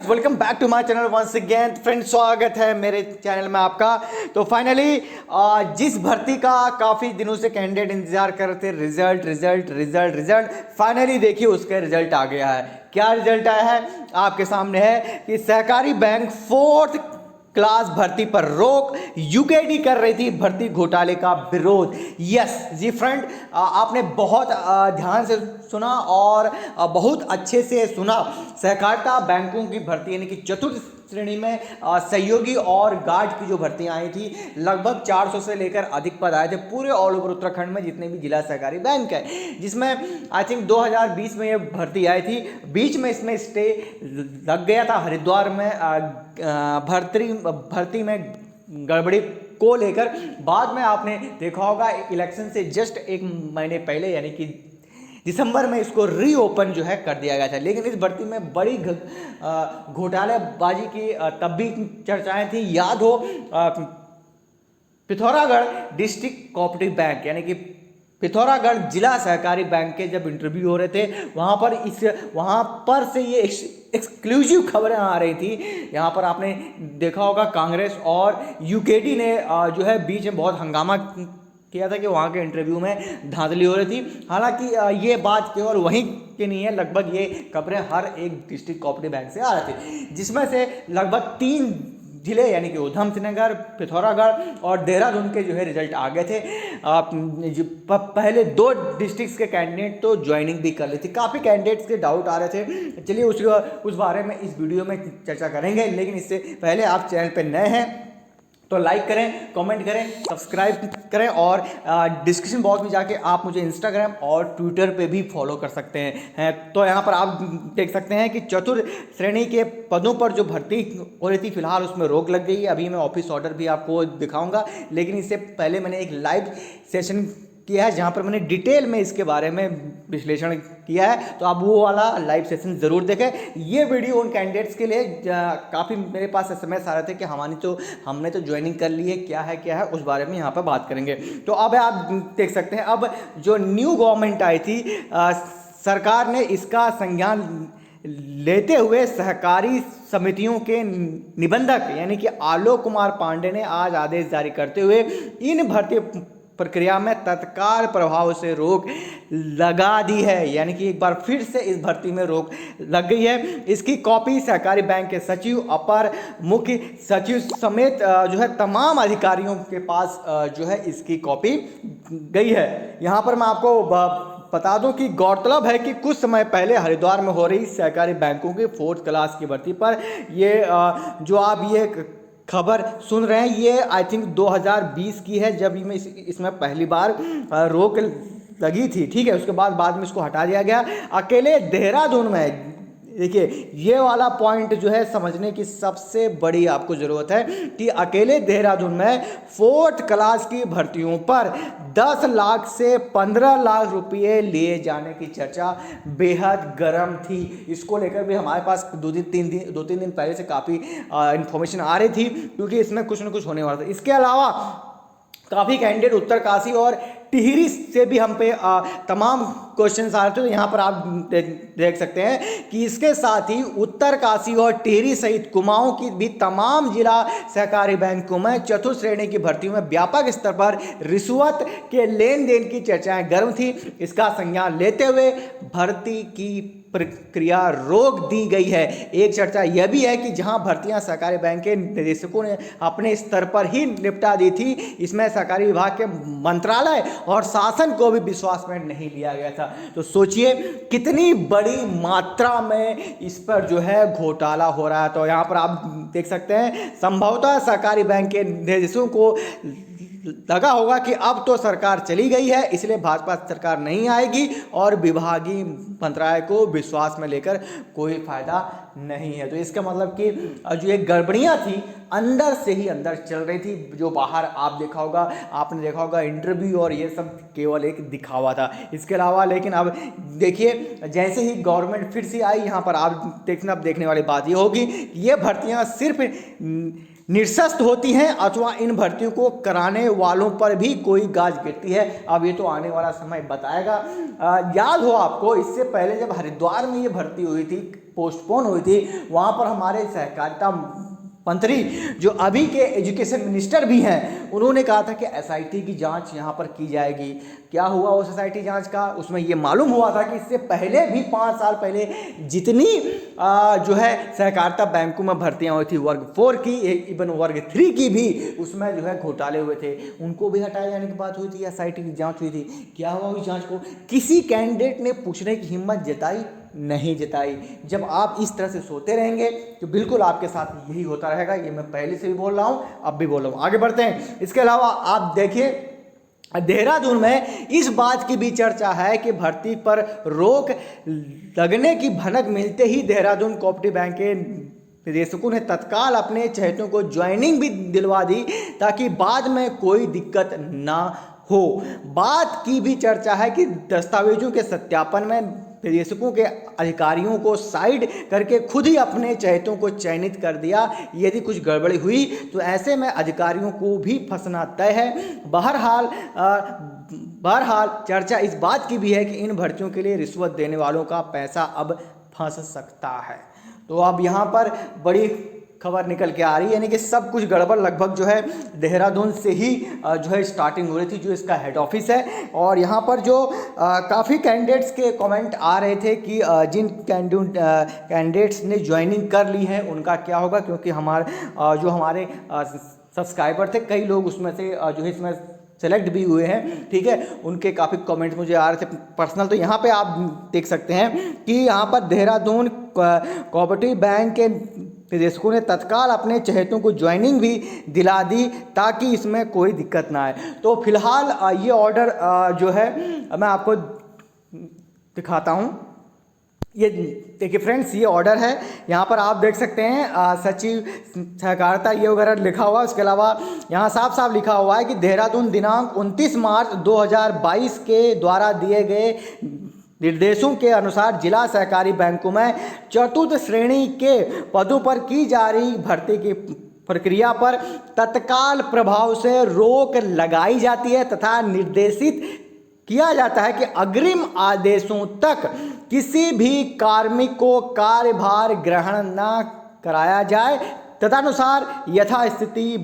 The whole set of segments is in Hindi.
Welcome back to my channel once again friends, स्वागत है मेरे चैनल में आपका। तो फाइनली जिस भर्ती का काफ़ी दिनों से कैंडिडेट इंतजार कर रहे थे, रिजल्ट फाइनली देखिए उसका रिजल्ट आ गया है। क्या रिजल्ट आया है आपके सामने है कि सहकारी बैंक 4th क्लास भर्ती पर रोक, यूकेडी कर रही थी भर्ती घोटाले का विरोध। यस जी फ्रेंड, आपने बहुत ध्यान से सुना और बहुत अच्छे से सुना। सहकारिता बैंकों की भर्ती यानी कि चतुर्थ श्रेणी में सहयोगी और गार्ड की जो भर्तियां आई थी, लगभग 400 से लेकर अधिक पद आए थे पूरे ऑल ओवर उत्तराखंड में जितने भी जिला सहकारी बैंक है, जिसमें आई थिंक 2020 में ये भर्ती आई थी। बीच में इसमें स्टे लग गया था हरिद्वार में भर्ती में गड़बड़ी को लेकर। बाद में आपने देखा होगा इलेक्शन से जस्ट एक महीने पहले यानी कि दिसंबर में इसको रीओपन जो है कर दिया गया था। लेकिन इस भर्ती में बड़ी घोटालेबाजी की तब भी चर्चाएं थी। याद हो पिथौरागढ़ डिस्ट्रिक्ट कोऑपरेटिव बैंक यानी कि पिथौरागढ़ जिला सहकारी बैंक के जब इंटरव्यू हो रहे थे, वहाँ पर से ये एक्सक्लूसिव खबरें आ रही थी। यहाँ पर आपने देखा होगा कांग्रेस और यूकेडी ने जो है बीच में बहुत हंगामा किया था कि वहाँ के इंटरव्यू में धांधली हो रही थी। हालांकि ये बात केवल वहीं की नहीं है, लगभग ये खबरें हर एक डिस्ट्रिक्ट कोऑपरेटिव बैंक से आ रही थी, जिसमें से लगभग 3 जिले यानी कि ऊधम सिंह नगर, पिथौरागढ़ और देहरादून के जो है रिजल्ट आ गए थे। पहले 2 डिस्ट्रिक्ट्स के कैंडिडेट तो ज्वाइनिंग भी कर ली थी। काफ़ी कैंडिडेट्स के डाउट आ रहे थे, चलिए उस बारे में इस वीडियो में चर्चा करेंगे। लेकिन इससे पहले आप चैनल पर नए हैं तो लाइक करें, कमेंट करें, सब्सक्राइब करें और डिस्क्रिप्शन बॉक्स में जाके आप मुझे इंस्टाग्राम और ट्विटर पे भी फॉलो कर सकते हैं। तो यहाँ पर आप देख सकते हैं कि चतुर्थ श्रेणी के पदों पर जो भर्ती हो रही थी, फिलहाल उसमें रोक लग गई है। अभी मैं ऑफिस ऑर्डर भी आपको दिखाऊंगा, लेकिन इससे पहले मैंने एक लाइव सेशन किया है जहाँ पर मैंने डिटेल में इसके बारे में विश्लेषण किया है, तो आप वो वाला लाइव सेशन ज़रूर देखें। ये वीडियो उन कैंडिडेट्स के लिए काफ़ी मेरे पास एसएमएस आ रहे थे कि हमने तो ज्वाइनिंग कर ली है, क्या है उस बारे में यहाँ पर बात करेंगे। तो अब आप देख सकते हैं, अब जो न्यू गवर्नमेंट आई थी, सरकार ने इसका संज्ञान लेते हुए सहकारी समितियों के निबंधक यानी कि आलोक कुमार पांडे ने आज आदेश जारी करते हुए इन भर्ती प्रक्रिया में तत्काल प्रभाव से रोक लगा दी है। यानी कि एक बार फिर से इस भर्ती में रोक लग गई है। इसकी कॉपी सहकारी बैंक के सचिव, अपर मुख्य सचिव समेत जो है तमाम अधिकारियों के पास जो है इसकी कॉपी गई है। यहाँ पर मैं आपको बता दूं कि गौरतलब है कि कुछ समय पहले हरिद्वार में हो रही सहकारी बैंकों की 4th क्लास की भर्ती पर ये जो आप ये खबर सुन रहे हैं, ये आई थिंक 2020 की है, जब इसमें पहली बार रोक लगी थी। ठीक है, उसके बाद में इसको हटा दिया गया। अकेले देहरादून में देखिए, ये वाला पॉइंट जो है समझने की सबसे बड़ी आपको ज़रूरत है कि अकेले देहरादून में 4th क्लास की भर्तियों पर 10 लाख से 15 लाख रुपये लिए जाने की चर्चा बेहद गर्म थी। इसको लेकर भी हमारे पास 2-3 दिन पहले से काफ़ी इन्फॉर्मेशन आ रही थी, क्योंकि इसमें कुछ न कुछ होने वाला था। इसके अलावा काफ़ी कैंडिडेट उत्तरकाशी और टिहरी से भी हम पे तमाम क्वेश्चंस आ रहे थे। तो यहाँ पर आप देख सकते हैं कि इसके साथ ही उत्तरकाशी और टिहरी सहित कुमाऊं की भी तमाम जिला सहकारी बैंकों में चतुर्थ श्रेणी की भर्तियों में व्यापक स्तर पर रिश्वत के लेन देन की चर्चाएं गर्म थी। इसका संज्ञान लेते हुए भर्ती की प्रक्रिया रोक दी गई है। एक चर्चा यह भी है कि जहां भर्तियां सहकारी बैंक के निदेशकों ने अपने स्तर पर ही निपटा दी थी, इसमें सहकारी विभाग के मंत्रालय और शासन को भी विश्वास में नहीं लिया गया था। तो सोचिए कितनी बड़ी मात्रा में इस पर जो है घोटाला हो रहा है। तो यहाँ पर आप देख सकते हैं, संभवतः सहकारी बैंक के निदेशकों को लगा होगा कि अब तो सरकार चली गई है, इसलिए भाजपा सरकार नहीं आएगी और विभागीय मंत्रालय को विश्वास में लेकर कोई फायदा नहीं है। तो इसका मतलब कि जो ये गड़बड़ियां थी अंदर से ही अंदर चल रही थी, जो बाहर आपने देखा होगा इंटरव्यू और ये सब केवल एक दिखावा था। इसके अलावा लेकिन अब देखिए, जैसे ही गवर्नमेंट फिर से आई, यहाँ पर आप देखने वाली बात ये होगी कि ये भर्तियाँ सिर्फ निरस्त होती हैं अथवा इन भर्तियों को कराने वालों पर भी कोई गाज गिरती है। अब ये तो आने वाला समय बताएगा। याद हो आपको, इससे पहले जब हरिद्वार में ये भर्ती हुई थी, पोस्टपोन हुई थी, वहाँ पर हमारे सहकारिता मंत्री जो अभी के एजुकेशन मिनिस्टर भी हैं, उन्होंने कहा था कि एसआईटी की जांच यहाँ पर की जाएगी। क्या हुआ उस एसआईटी जांच का? उसमें ये मालूम हुआ था कि इससे पहले भी 5 साल पहले जितनी जो है सहकारिता बैंकों में भर्तियाँ हुई थी, वर्ग 4 की, इवन वर्ग 3 की भी, उसमें जो है घोटाले हुए थे, उनको भी हटाए जाने की बात हुई थी, एसआईटी की जाँच हुई थी। क्या हुआ उस जाँच को? किसी कैंडिडेट ने पूछने की हिम्मत जताई नहीं जताई। जब आप इस तरह से सोते रहेंगे तो बिल्कुल आपके साथ यही होता रहेगा। ये मैं पहले से भी बोल रहा हूँ, अब भी बोल रहा हूँ। आगे बढ़ते हैं। इसके अलावा आप देखिए, देहरादून में इस बात की भी चर्चा है कि भर्ती पर रोक लगने की भनक मिलते ही देहरादून कोऑपरेटिव बैंक के निदेशकों ने तत्काल अपने चहेतों को ज्वाइनिंग भी दिलवा दी ताकि बाद में कोई दिक्कत ना हो। बात की भी चर्चा है कि दस्तावेजों के सत्यापन में निदेशकों के अधिकारियों को साइड करके खुद ही अपने चहेतों को चयनित कर दिया। यदि कुछ गड़बड़ी हुई तो ऐसे में अधिकारियों को भी फंसना तय है। बहरहाल चर्चा इस बात की भी है कि इन भर्तियों के लिए रिश्वत देने वालों का पैसा अब फंस सकता है। तो अब यहाँ पर बड़ी खबर निकल के आ रही है, यानी कि सब कुछ गड़बड़ लगभग जो है देहरादून से ही जो है स्टार्टिंग हो रही थी, जो इसका हेड ऑफिस है। और यहाँ पर जो काफ़ी कैंडिडेट्स के कमेंट आ रहे थे कि जिन कैंडिडेट्स ने ज्वाइनिंग कर ली है उनका क्या होगा, क्योंकि हमारे सब्सक्राइबर थे, कई लोग उसमें से जो है इसमें सेलेक्ट भी हुए हैं, ठीक है, उनके काफ़ी कमेंट मुझे आ रहे थे पर्सनल। तो यहाँ पे आप देख सकते हैं कि यहाँ पर देहरादून कोऑपरेटिव बैंक के निदेशकों ने तत्काल अपने चहेतों को ज्वाइनिंग भी दिला दी ताकि इसमें कोई दिक्कत ना आए। तो फिलहाल ये ऑर्डर जो है मैं आपको दिखाता हूँ। ये देखिए फ्रेंड्स, ये ऑर्डर है, यहाँ पर आप देख सकते हैं सचिव सहकारिता ये वगैरह लिखा हुआ है। उसके अलावा यहाँ साफ साफ लिखा हुआ है कि देहरादून दिनांक 29 मार्च 2022 के द्वारा दिए गए निर्देशों के अनुसार जिला सहकारी बैंकों में चतुर्थ श्रेणी के पदों पर की जा रही भर्ती की प्रक्रिया पर तत्काल प्रभाव से रोक लगाई जाती है तथा निर्देशित किया जाता है कि अग्रिम आदेशों तक किसी भी कार्मिक को कार्यभार ग्रहण न कराया जाए, तदनुसार यथास्थिति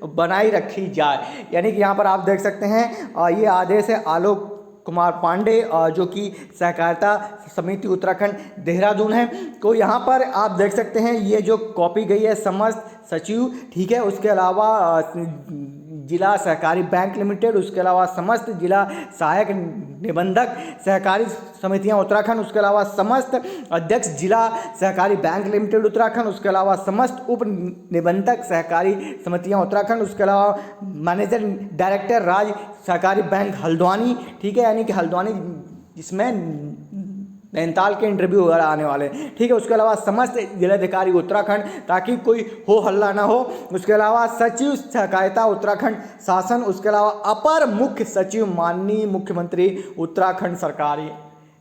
बनाई रखी जाए। यानी कि यहाँ पर आप देख सकते हैं ये आदेश है आलोक कुमार पांडे जो कि सहकारिता समिति उत्तराखंड देहरादून है। तो यहाँ पर आप देख सकते हैं ये जो कॉपी गई है समस्त सचिव, ठीक है, उसके अलावा जिला सहकारी बैंक लिमिटेड, उसके अलावा समस्त जिला सहायक निबंधक सहकारी समितियां उत्तराखंड, उसके अलावा समस्त अध्यक्ष जिला सहकारी बैंक लिमिटेड उत्तराखंड, उसके अलावा समस्त उप निबंधक सहकारी समितियां उत्तराखंड, उसके अलावा मैनेजर डायरेक्टर राज्य सहकारी बैंक हल्द्वानी, ठीक है, यानी कि हल्द्वानी जिसमें नैनीताल के इंटरव्यू वगैरह आने वाले हैं, ठीक है। उसके अलावा समस्त जिलाधिकारी उत्तराखंड ताकि कोई हो हल्ला ना हो। उसके अलावा सचिव सहकारिता उत्तराखंड शासन, उसके अलावा अपर मुख्य सचिव माननीय मुख्यमंत्री उत्तराखंड सरकार।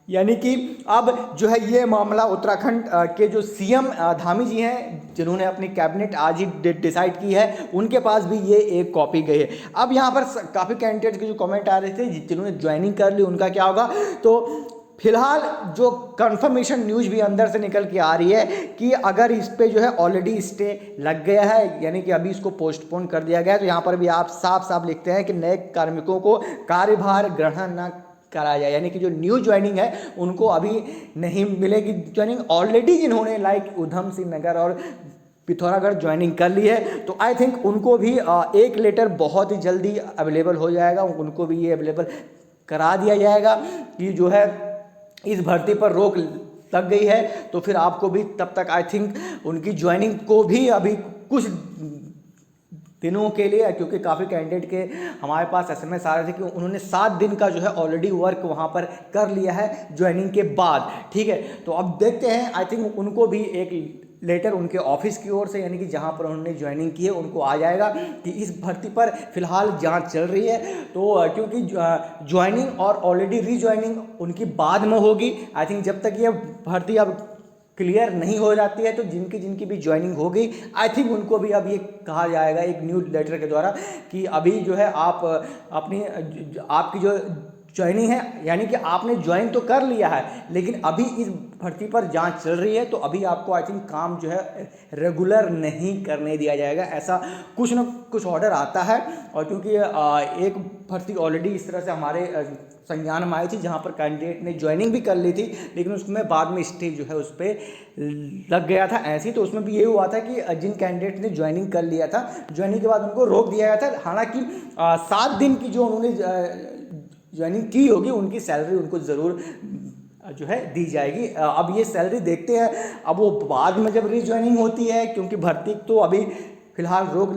यानी कि अब जो है ये मामला उत्तराखंड के जो सीएम धामी जी हैं जिन्होंने अपनी कैबिनेट आज ही डिसाइड की है, उनके पास भी ये एक कॉपी गई है। अब यहाँ पर काफ़ी कैंडिडेट्स के जो कमेंट आ रहे थे जिन्होंने ज्वाइनिंग कर ली उनका क्या होगा, तो फिलहाल जो कंफर्मेशन न्यूज़ भी अंदर से निकल के आ रही है कि अगर इस पे जो है ऑलरेडी स्टे लग गया है, यानी कि अभी इसको पोस्टपोन कर दिया गया है, तो यहाँ पर भी आप साफ साफ लिखते हैं कि नए कार्मिकों को कार्यभार ग्रहण न कराया जाए, यानी कि जो न्यू ज्वाइनिंग है उनको अभी नहीं मिलेगी ज्वाइनिंग। ऑलरेडी जिन्होंने लाइक उधम सिंह नगर और पिथौरागढ़ ज्वाइनिंग कर ली है, तो आई थिंक उनको भी एक लेटर बहुत ही जल्दी अवेलेबल हो जाएगा, उनको भी ये अवेलेबल करा दिया जाएगा कि जो है इस भर्ती पर रोक लग गई है। तो फिर आपको भी तब तक आई थिंक उनकी ज्वाइनिंग को भी अभी कुछ दिनों के लिए, क्योंकि काफ़ी कैंडिडेट के हमारे पास एसएमएस आ रहे थे कि उन्होंने 7 दिन का जो है ऑलरेडी वर्क वहाँ पर कर लिया है ज्वाइनिंग के बाद, ठीक है। तो अब देखते हैं, आई थिंक उनको भी एक लेटर उनके ऑफिस की ओर से, यानी कि जहाँ पर उन्होंने ज्वाइनिंग की है उनको आ जाएगा कि इस भर्ती पर फिलहाल जांच चल रही है। तो क्योंकि ज्वाइनिंग और ऑलरेडी रीज्वाइनिंग उनकी बाद में होगी, आई थिंक जब तक ये भर्ती अब क्लियर नहीं हो जाती है तो जिनकी जिनकी भी ज्वाइनिंग हो गई, आई थिंक उनको भी अब ये कहा जाएगा एक न्यूज़ लेटर के द्वारा कि अभी जो है आप अपनी आपकी जो ज्वाइनिंग है, यानी कि आपने ज्वाइन तो कर लिया है लेकिन अभी इस भर्ती पर जांच चल रही है, तो अभी आपको आई थिंक काम जो है रेगुलर नहीं करने दिया जाएगा, ऐसा कुछ ना कुछ ऑर्डर आता है। और क्योंकि एक भर्ती ऑलरेडी इस तरह से हमारे संज्ञान में आई थी जहां पर कैंडिडेट ने ज्वाइनिंग भी कर ली थी लेकिन उसमें बाद में स्टे जो है उस पर लग गया था ऐसे ही। तो उसमें भी ये हुआ था कि जिन कैंडिडेट ने ज्वाइनिंग कर लिया था, ज्वाइनिंग के बाद उनको रोक दिया गया था। हालांकि 7 दिन की जो उन्होंने ज्वाइनिंग की होगी उनकी सैलरी उनको ज़रूर जो है दी जाएगी। अब ये सैलरी देखते हैं, अब वो बाद में जब रीज्वाइनिंग होती है, क्योंकि भर्ती तो अभी फिलहाल रोक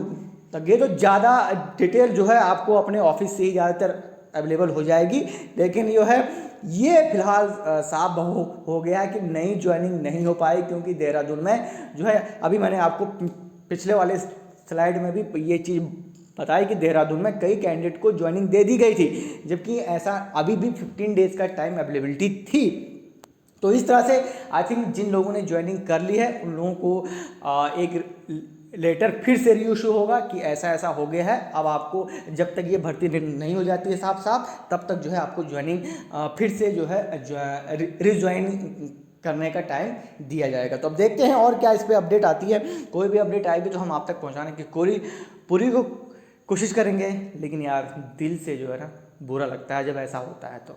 लगे तो ज़्यादा डिटेल जो है आपको अपने ऑफिस से ही ज़्यादातर अवेलेबल हो जाएगी। लेकिन जो है ये फिलहाल साफ हो गया है कि नई ज्वाइनिंग नहीं हो पाई, क्योंकि देहरादून में जो है अभी मैंने आपको पिछले वाले स्लाइड में भी ये चीज़ बताया कि देहरादून में कई कैंडिडेट को ज्वाइनिंग दे दी गई थी, जबकि ऐसा अभी भी 15 डेज का टाइम अवेलेबिलिटी थी। तो इस तरह से आई थिंक जिन लोगों ने ज्वाइनिंग कर ली है उन लोगों को एक लेटर फिर से रीइश्यू होगा कि ऐसा ऐसा हो गया है। अब आपको जब तक ये भर्ती नहीं हो जाती है साफ साफ, तब तक जो है आपको ज्वाइनिंग फिर से जो है रिज्वाइन करने का टाइम दिया जाएगा। तो अब देखते हैं और क्या इस पर अपडेट आती है। कोई भी अपडेट आएगी तो हम आप तक पहुंचाने की पूरी कोशिश करेंगे, लेकिन यार दिल से जो है ना बुरा लगता है जब ऐसा होता है। तो